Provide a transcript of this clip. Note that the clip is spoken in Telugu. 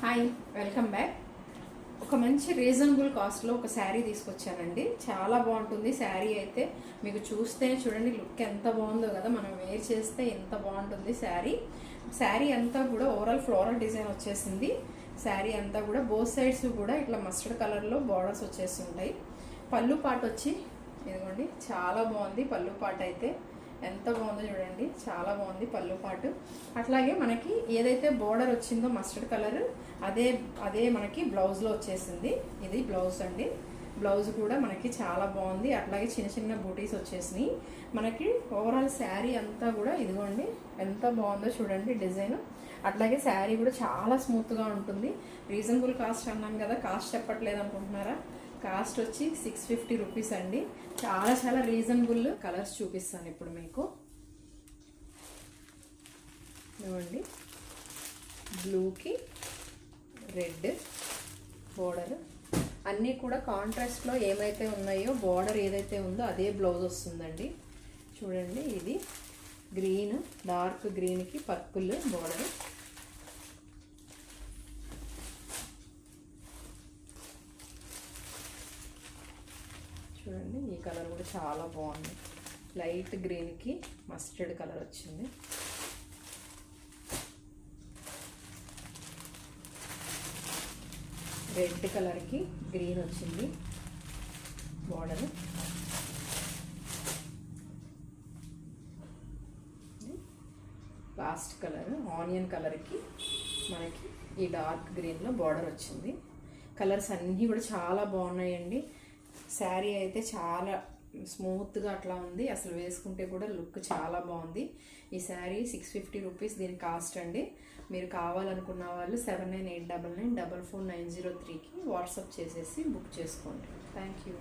Hi, welcome back. ఒక మంచి రీజనబుల్ కాస్ట్లో ఒక శారీ తీసుకొచ్చానండి. చాలా బాగుంటుంది శారీ అయితే. మీకు చూస్తేనే చూడండి లుక్ ఎంత బాగుందో కదా. మనం వేర్ చేస్తే ఎంత బాగుంటుంది శారీ. శారీ అంతా కూడా ఓవరాల్ ఫ్లోరల్ డిజైన్ వచ్చేసింది. శారీ అంతా కూడా బోత్ సైడ్స్ కూడా ఇట్లా మస్టర్డ్ కలర్లో బార్డర్స్ వచ్చేస్తుంటాయి. పళ్ళు పాటు వచ్చి ఇదిగోండి, చాలా బాగుంది పళ్ళు పాటు అయితే. ఎంత బాగుందో చూడండి, చాలా బాగుంది పళ్ళు పాటు. అట్లాగే మనకి ఏదైతే బోర్డర్ వచ్చిందో మస్టర్డ్ కలర్ అదే అదే మనకి బ్లౌజ్లో వచ్చేసింది. ఇది బ్లౌజ్ అండి. బ్లౌజ్ కూడా మనకి చాలా బాగుంది. అట్లాగే చిన్న చిన్న బూటీస్ వచ్చేసినాయి. మనకి ఓవరాల్ శారీ అంతా కూడా ఇదిగోండి ఎంత బాగుందో చూడండి డిజైన్. అట్లాగే శారీ కూడా చాలా స్మూత్గా ఉంటుంది. రీజనబుల్ కాస్ట్ అన్నాం కదా, కాస్ట్ చెప్పట్లేదు అనుకుంటున్నారా? కాస్ట్ వచ్చి 650 రూపీస్ అండి. చాలా చాలా రీజనబుల్. కలర్స్ చూపిస్తాను ఇప్పుడు మీకు. ఇవ్వండి, బ్లూకి రెడ్ బోర్డర్ అన్నీ కూడా కాంట్రాస్ట్లో ఏమైతే ఉన్నాయో బోర్డర్ ఏదైతే ఉందో అదే బ్లౌజ్ వస్తుందండి. చూడండి, ఇది గ్రీన్, డార్క్ గ్రీన్కి పర్పుల్ బోర్డర్. చూడండి, ఈ కలర్ కూడా చాలా బాగుంది. లైట్ గ్రీన్కి మస్టర్డ్ కలర్ వచ్చింది. రెడ్ కలర్కి గ్రీన్ వచ్చింది బార్డర్. లాస్ట్ కలర్ ఆనియన్ కలర్కి మనకి ఈ డార్క్ గ్రీన్లో బార్డర్ వచ్చింది. కలర్స్ అన్నీ కూడా చాలా బాగున్నాయండి. శారీ అయితే చాలా స్మూత్గా అట్లా ఉంది. అసలు వేసుకుంటే కూడా లుక్ చాలా బాగుంది. ఈ శారీ 650 రూపీస్ దీని కాస్ట్ అండి. మీరు కావాలనుకున్న వాళ్ళు 7989944903కి వాట్సాప్ చేసేసి బుక్ చేసుకోండి. Thank you.